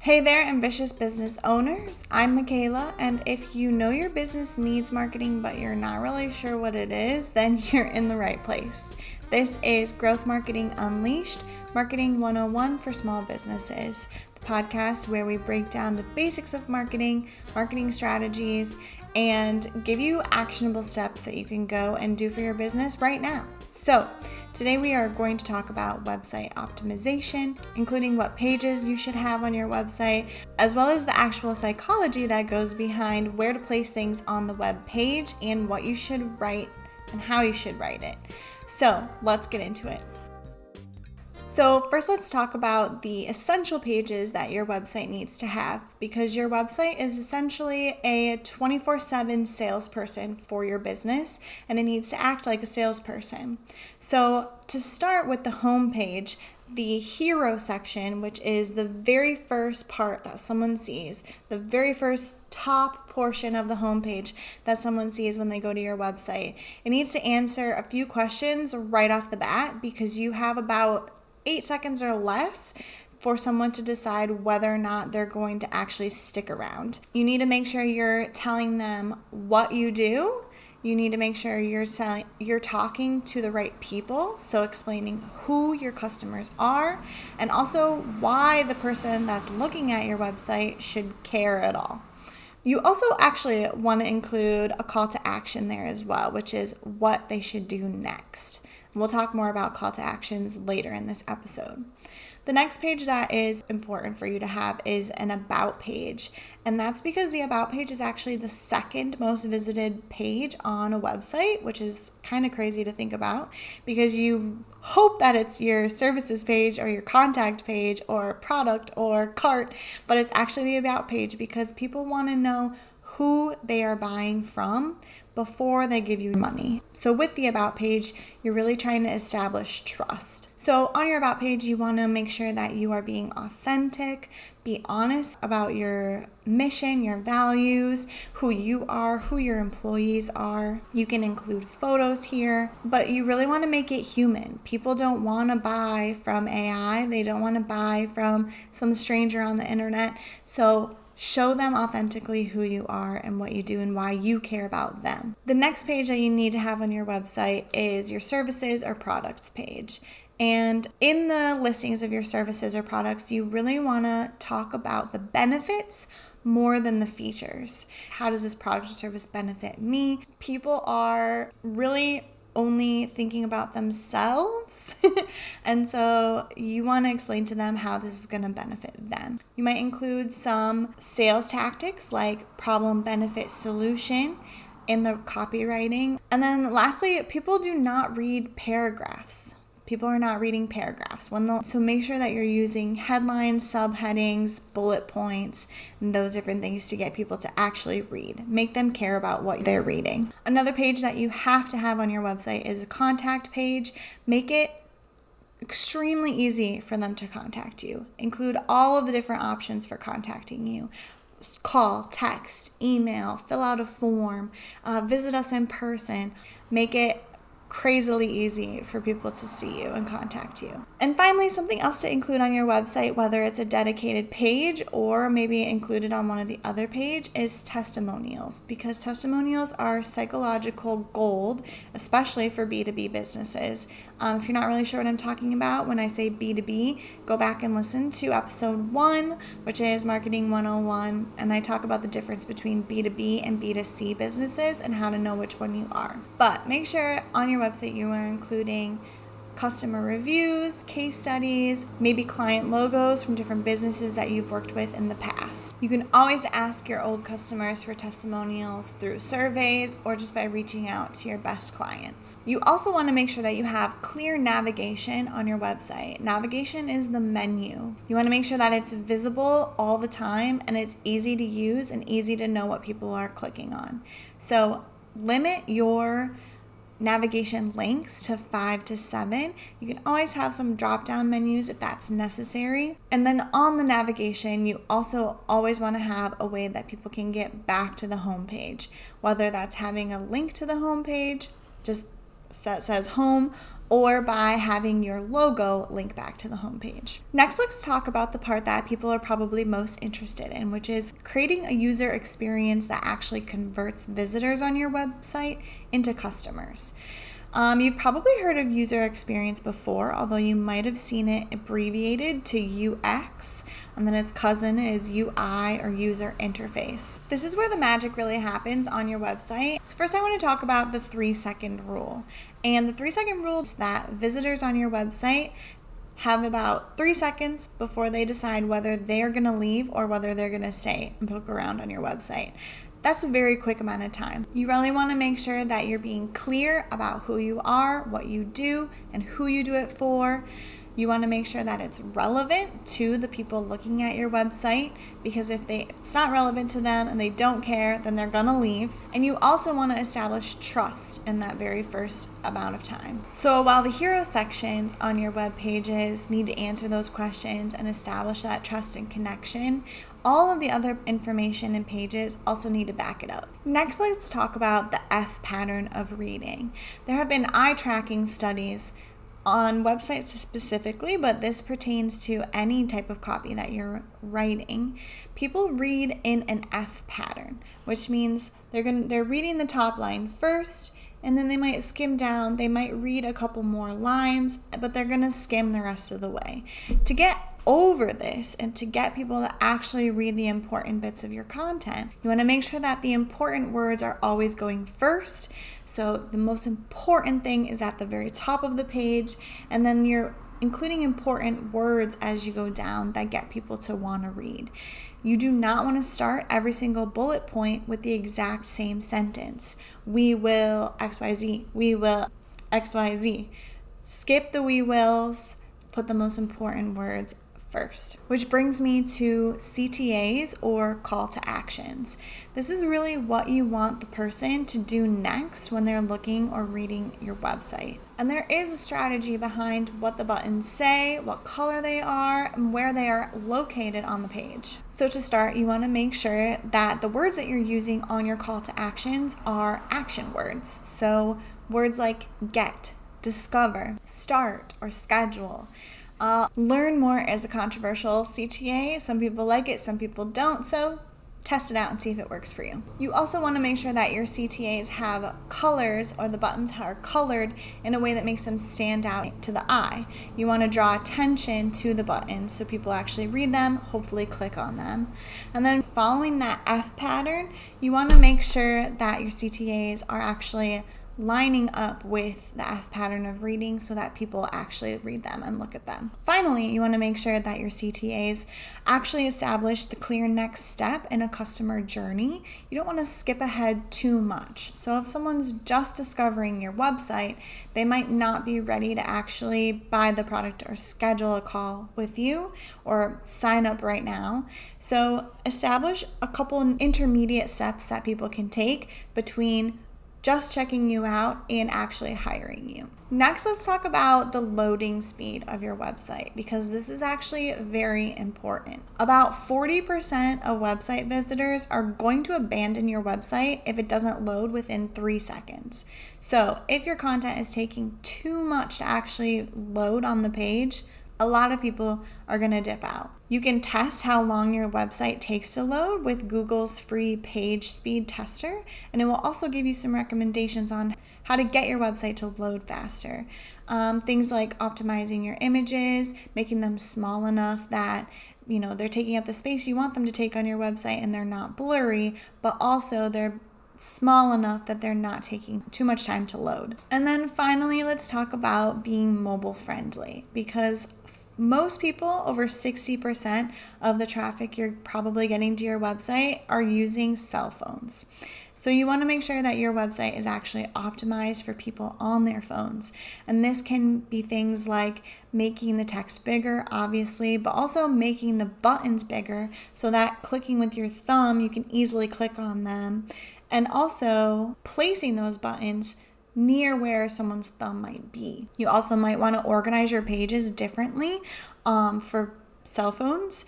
Hey there, ambitious business owners. I'm Michaela, and if you know your business needs marketing but you're not really sure what it is, then you're in the right place. This is Growth Marketing Unleashed, Marketing 101 for small businesses, the podcast where we break down the basics of marketing, marketing strategies, and give you actionable steps that you can go and do for your business right now. So, today we are going to talk about website optimization, including what pages you should have on your website, as well as the actual psychology that goes behind where to place things on the web page and what you should write and how you should write it. So, let's get into it. So first, let's talk about the essential pages that your website needs to have, because your website is essentially a 24/7 salesperson for your business, and it needs to act like a salesperson. So to start with the home page, the hero section, which is the very first part that someone sees, the very first top portion of the homepage that someone sees when they go to your website, it needs to answer a few questions right off the bat, because you have about 8 seconds or less for someone to decide whether or not they're going to actually stick around. You need to make sure you're telling them what you do. You need to make sure you're talking to the right people, so explaining who your customers are and also why the person that's looking at your website should care at all. You also actually want to include a call to action there as well, which is what they should do next. We'll talk more about call to actions later in this episode. The next page that is important for you to have is an about page. And that's because the about page is actually the second most visited page on a website, which is kind of crazy to think about, because you hope that it's your services page or your contact page or product or cart, but it's actually the about page because people want to know who they are buying from before they give you money. So with the about page, you're really trying to establish trust. So on your about page, you want to make sure that you are being authentic, be honest about your mission, your values, who you are, who your employees are. You can include photos here, but you really want to make it human. People don't want to buy from AI. They don't want to buy from some stranger on the internet. So show them authentically who you are and what you do and why you care about them. The next page that you need to have on your website is your services or products page. And in the listings of your services or products, you really want to talk about the benefits more than the features. How does this product or service benefit me? People are really only thinking about themselves. And so you want to explain to them how this is going to benefit them. You might include some sales tactics like problem, benefit, solution in the copywriting. And then lastly, people do not read paragraphs. People are not reading paragraphs. So make sure that you're using headlines, subheadings, bullet points, and those different things to get people to actually read. Make them care about what they're reading. Another page that you have to have on your website is a contact page. Make it extremely easy for them to contact you. Include all of the different options for contacting you. Call, text, email, fill out a form, visit us in person. Make it crazily easy for people to see you and contact you. And finally, something else to include on your website, whether it's a dedicated page or maybe included on one of the other page, is testimonials, because testimonials are psychological gold, especially for B2B businesses. If you're not really sure what I'm talking about when I say B2B, go back and listen to episode 1, which is Marketing 101, and I talk about the difference between B2B and B2C businesses and how to know which one you are. But make sure on your website you are including customer reviews, case studies, maybe client logos from different businesses that you've worked with in the past. You can always ask your old customers for testimonials through surveys or just by reaching out to your best clients. You also want to make sure that you have clear navigation on your website. Navigation is the menu. You want to make sure that it's visible all the time and it's easy to use and easy to know what people are clicking on. So limit your navigation links to 5 to 7. You can always have some drop-down menus if that's necessary. And then on the navigation, you also always want to have a way that people can get back to the homepage, whether that's having a link to the homepage, just that says home, or by having your logo link back to the homepage. Next, let's talk about the part that people are probably most interested in, which is creating a user experience that actually converts visitors on your website into customers. You've probably heard of user experience before, although you might have seen it abbreviated to UX, and then its cousin is UI or user interface. This is where the magic really happens on your website. So first I want to talk about the 3-second rule. And the 3-second rule is that visitors on your website have about 3 seconds before they decide whether they're going to leave or whether they're going to stay and poke around on your website. That's a very quick amount of time. You really want to make sure that you're being clear about who you are, what you do, and who you do it for. You want to make sure that it's relevant to the people looking at your website, because if it's not relevant to them and they don't care, then they're going to leave. And you also want to establish trust in that very first amount of time. So while the hero sections on your web pages need to answer those questions and establish that trust and connection, all of the other information and pages also need to back it up. Next, let's talk about the F pattern of reading. There have been eye tracking studies on websites specifically, but this pertains to any type of copy that you're writing. People read in an F pattern, which means they're reading the top line first, and then they might skim down. They might read a couple more lines, but they're going to skim the rest of the way. To get over this and to get people to actually read the important bits of your content, you want to make sure that the important words are always going first. So the most important thing is at the very top of the page, and then you're including important words as you go down that get people to want to read. You do not want to start every single bullet point with the exact same sentence. We will XYZ. We will XYZ. Skip the we wills, put the most important words first. Which brings me to CTAs, or call to actions. This is really what you want the person to do next when they're looking or reading your website. And there is a strategy behind what the buttons say, what color they are, and where they are located on the page. So to start, you want to make sure that the words that you're using on your call to actions are action words. So words like get, discover, start, or schedule. Learn more is a controversial CTA. Some people like it, some people don't. So test it out and see if it works for you. You also want to make sure that your CTAs have colors, or the buttons are colored in a way that makes them stand out to the eye. You want to draw attention to the buttons so people actually read them, hopefully click on them. And then following that F pattern, you want to make sure that your CTAs are actually lining up with the F pattern of reading so that people actually read them and look at them. Finally, you want to make sure that your CTAs actually establish the clear next step in a customer journey. You don't want to skip ahead too much. So if someone's just discovering your website, they might not be ready to actually buy the product or schedule a call with you or sign up right now. So establish a couple intermediate steps that people can take between just checking you out and actually hiring you. Next, let's talk about the loading speed of your website, because this is actually very important. About 40% of website visitors are going to abandon your website if it doesn't load within 3 seconds. So if your content is taking too much to actually load on the page, a lot of people are going to dip out. You can test how long your website takes to load with Google's free page speed tester, and it will also give you some recommendations on how to get your website to load faster. Things like optimizing your images, making them small enough that they're taking up the space you want them to take on your website and they're not blurry, but also they're small enough that they're not taking too much time to load. And then finally, let's talk about being mobile friendly, because most people, over 60% of the traffic you're probably getting to your website, are using cell phones. So you want to make sure that your website is actually optimized for people on their phones. And this can be things like making the text bigger, obviously, but also making the buttons bigger so that clicking with your thumb, you can easily click on them. And also placing those buttons near where someone's thumb might be. You also might want to organize your pages differently for cell phones.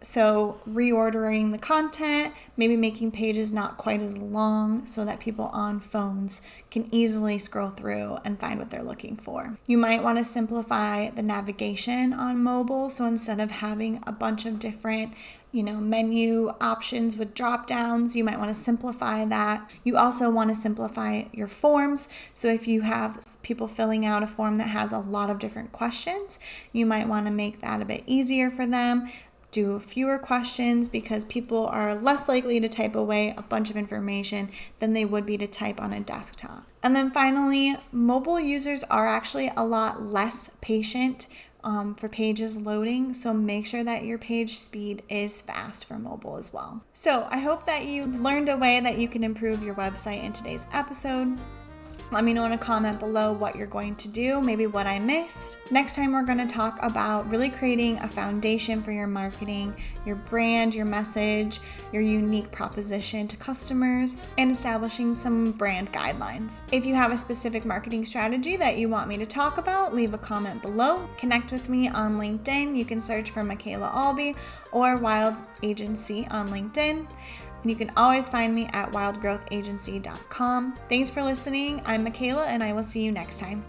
So reordering the content, maybe making pages not quite as long so that people on phones can easily scroll through and find what they're looking for. You might want to simplify the navigation on mobile. So instead of having a bunch of different menu options with drop downs, you might want to simplify that. You also want to simplify your forms. So if you have people filling out a form that has a lot of different questions, you might want to make that a bit easier for them. Do fewer questions because people are less likely to type away a bunch of information than they would be to type on a desktop. And then finally, mobile users are actually a lot less patient for pages loading, so make sure that your page speed is fast for mobile as well. So I hope that you learned a way that you can improve your website in today's episode. Let me know in a comment below what you're going to do, maybe what I missed. Next time, we're going to talk about really creating a foundation for your marketing, your brand, your message, your unique proposition to customers, and establishing some brand guidelines. If you have a specific marketing strategy that you want me to talk about, leave a comment below. Connect with me on LinkedIn. You can search for Michaela Albee or Wild Agency on LinkedIn. And you can always find me at wildgrowthagency.com. Thanks for listening. I'm Michaela, and I will see you next time.